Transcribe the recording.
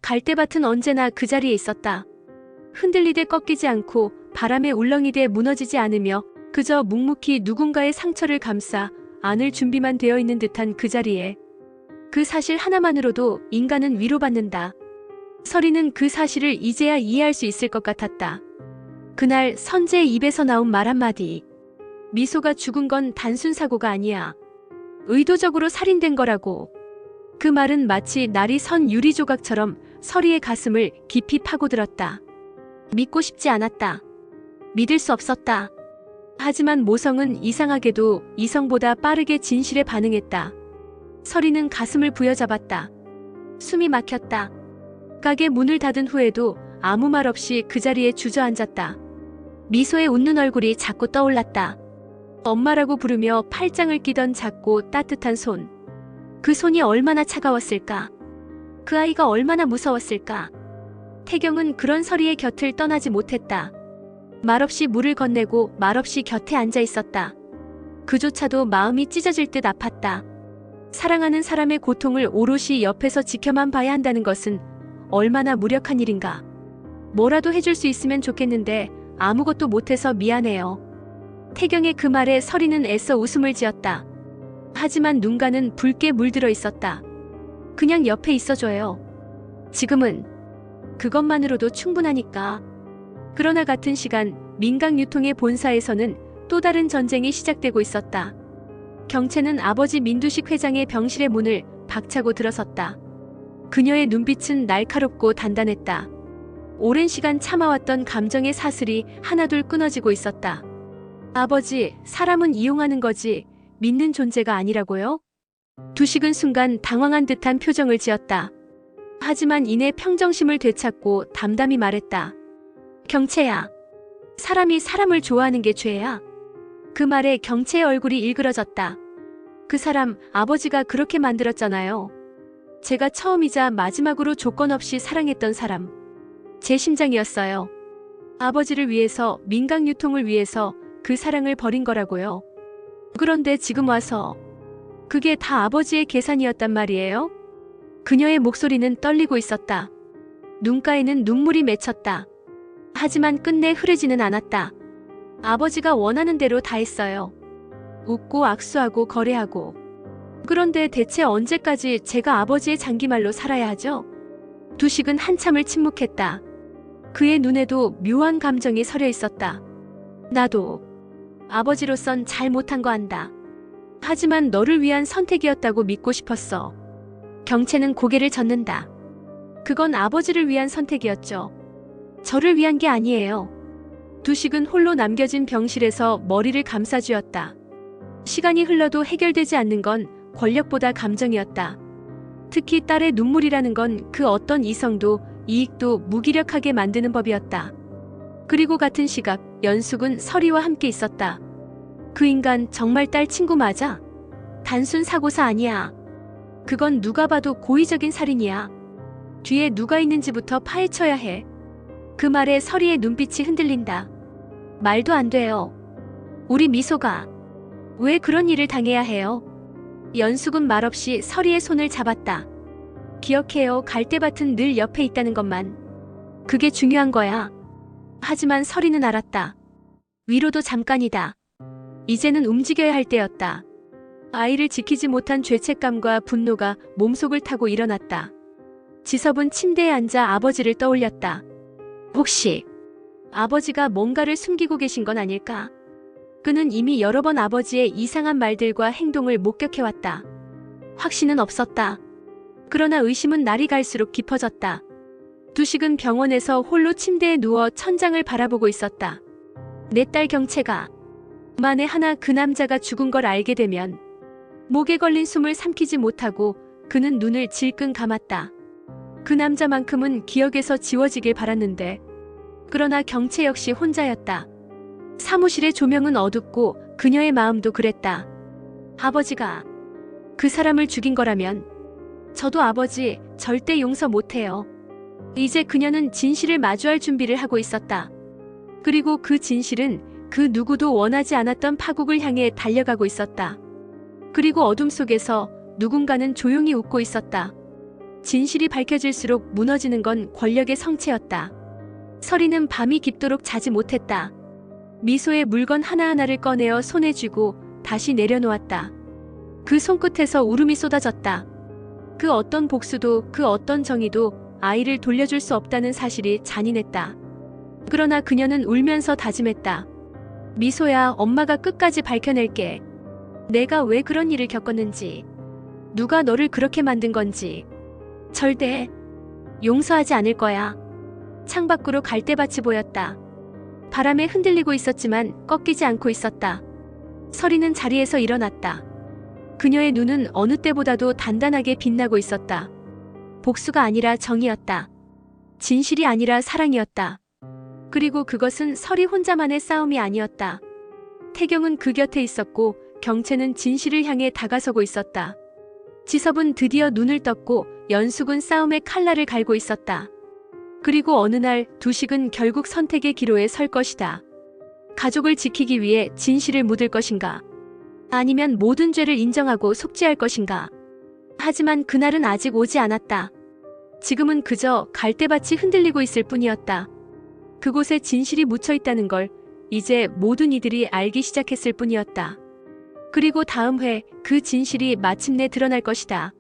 갈대밭은 언제나 그 자리에 있었다. 흔들리되 꺾이지 않고 바람에 울렁이되 무너지지 않으며 그저 묵묵히 누군가의 상처를 감싸 안을 준비만 되어 있는 듯한 그 자리에. 그 사실 하나만으로도 인간은 위로받는다. 서리는 그 사실을 이제야 이해할 수 있을 것 같았다. 그날 선재의 입에서 나온 말 한마디. 미소가 죽은 건 단순 사고가 아니야. 의도적으로 살인된 거라고. 그 말은 마치 날이 선 유리 조각처럼 서리의 가슴을 깊이 파고들었다. 믿고 싶지 않았다. 믿을 수 없었다. 하지만 모성은 이상하게도 이성보다 빠르게 진실에 반응했다. 서리는 가슴을 부여잡았다. 숨이 막혔다. 가게 문을 닫은 후에도 아무 말 없이 그 자리에 주저앉았다. 미소에 웃는 얼굴이 자꾸 떠올랐다. 엄마라고 부르며 팔짱을 끼던 작고 따뜻한 손. 그 손이 얼마나 차가웠을까? 그 아이가 얼마나 무서웠을까? 태경은 그런 서리의 곁을 떠나지 못했다. 말없이 물을 건네고 말없이 곁에 앉아 있었다. 그조차도 마음이 찢어질 듯 아팠다. 사랑하는 사람의 고통을 오롯이 옆에서 지켜만 봐야 한다는 것은 얼마나 무력한 일인가. 뭐라도 해줄 수 있으면 좋겠는데 아무것도 못해서 미안해요. 태경의 그 말에 서리는 애써 웃음을 지었다. 하지만 눈가는 붉게 물들어 있었다. 그냥 옆에 있어줘요. 지금은 그것만으로도 충분하니까. 그러나 같은 시간 민강유통의 본사에서는 또 다른 전쟁이 시작되고 있었다. 경채는 아버지 민두식 회장의 병실의 문을 박차고 들어섰다. 그녀의 눈빛은 날카롭고 단단했다. 오랜 시간 참아왔던 감정의 사슬이 하나둘 끊어지고 있었다. 아버지, 사람은 이용하는 거지 믿는 존재가 아니라고요? 두식은 순간 당황한 듯한 표정을 지었다. 하지만 이내 평정심을 되찾고 담담히 말했다. 경채야, 사람이 사람을 좋아하는 게 죄야. 그 말에 경채의 얼굴이 일그러졌다. 그 사람 아버지가 그렇게 만들었잖아요. 제가 처음이자 마지막으로 조건 없이 사랑했던 사람. 제 심장이었어요. 아버지를 위해서, 민강유통을 위해서 그 사랑을 버린 거라고요. 그런데 지금 와서 그게 다 아버지의 계산이었단 말이에요? 그녀의 목소리는 떨리고 있었다. 눈가에는 눈물이 맺혔다. 하지만 끝내 흐르지는 않았다. 아버지가 원하는 대로 다 했어요. 웃고 악수하고 거래하고. 그런데 대체 언제까지 제가 아버지의 장기말로 살아야 하죠? 두식은 한참을 침묵했다. 그의 눈에도 묘한 감정이 서려 있었다. 나도 아버지로선 잘 못한 거 안다. 하지만 너를 위한 선택이었다고 믿고 싶었어. 경채는 고개를 젓는다. 그건 아버지를 위한 선택이었죠. 저를 위한 게 아니에요. 두식은 홀로 남겨진 병실에서 머리를 감싸쥐었다. 시간이 흘러도 해결되지 않는 건 권력보다 감정이었다. 특히 딸의 눈물이라는 건 그 어떤 이성도 이익도 무기력하게 만드는 법이었다. 그리고 같은 시각 연숙은 서리와 함께 있었다. 그 인간 정말 딸 친구 맞아? 단순 사고사 아니야. 그건 누가 봐도 고의적인 살인이야. 뒤에 누가 있는지부터 파헤쳐야 해. 그 말에 서리의 눈빛이 흔들린다. 말도 안 돼요. 우리 미소가 왜 그런 일을 당해야 해요? 연숙은 말없이 서리의 손을 잡았다. 기억해요. 갈대밭은 늘 옆에 있다는 것만. 그게 중요한 거야. 하지만 서리는 알았다. 위로도 잠깐이다. 이제는 움직여야 할 때였다. 아이를 지키지 못한 죄책감과 분노가 몸속을 타고 일어났다. 지섭은 침대에 앉아 아버지를 떠올렸다. 혹시 아버지가 뭔가를 숨기고 계신 건 아닐까? 그는 이미 여러 번 아버지의 이상한 말들과 행동을 목격해왔다. 확신은 없었다. 그러나 의심은 날이 갈수록 깊어졌다. 두식은 병원에서 홀로 침대에 누워 천장을 바라보고 있었다. 내 딸 경채가 만에 하나 그 남자가 죽은 걸 알게 되면. 목에 걸린 숨을 삼키지 못하고 그는 눈을 질끈 감았다. 그 남자만큼은 기억에서 지워지길 바랐는데. 그러나 경채 역시 혼자였다. 사무실의 조명은 어둡고 그녀의 마음도 그랬다. 아버지가 그 사람을 죽인 거라면 저도 아버지 절대 용서 못해요. 이제 그녀는 진실을 마주할 준비를 하고 있었다. 그리고 그 진실은 그 누구도 원하지 않았던 파국을 향해 달려가고 있었다. 그리고 어둠 속에서 누군가는 조용히 웃고 있었다. 진실이 밝혀질수록 무너지는 건 권력의 성체였다. 서리는 밤이 깊도록 자지 못했다. 미소의 물건 하나하나를 꺼내어 손에 쥐고 다시 내려놓았다. 그 손끝에서 울음이 쏟아졌다. 그 어떤 복수도 그 어떤 정의도 아이를 돌려줄 수 없다는 사실이 잔인했다. 그러나 그녀는 울면서 다짐했다. 미소야, 엄마가 끝까지 밝혀낼게. 내가 왜 그런 일을 겪었는지, 누가 너를 그렇게 만든 건지. 절대 용서하지 않을 거야. 창밖으로 갈대밭이 보였다. 바람에 흔들리고 있었지만 꺾이지 않고 있었다. 서리는 자리에서 일어났다. 그녀의 눈은 어느 때보다도 단단하게 빛나고 있었다. 복수가 아니라 정의였다. 진실이 아니라 사랑이었다. 그리고 그것은 서리 혼자만의 싸움이 아니었다. 태경은 그 곁에 있었고 경채는 진실을 향해 다가서고 있었다. 지섭은 드디어 눈을 떴고 연숙은 싸움의 칼날을 갈고 있었다. 그리고 어느 날 두식은 결국 선택의 기로에 설 것이다. 가족을 지키기 위해 진실을 묻을 것인가? 아니면 모든 죄를 인정하고 속죄할 것인가? 하지만 그날은 아직 오지 않았다. 지금은 그저 갈대밭이 흔들리고 있을 뿐이었다. 그곳에 진실이 묻혀 있다는 걸 이제 모든 이들이 알기 시작했을 뿐이었다. 그리고 다음 회 그 진실이 마침내 드러날 것이다.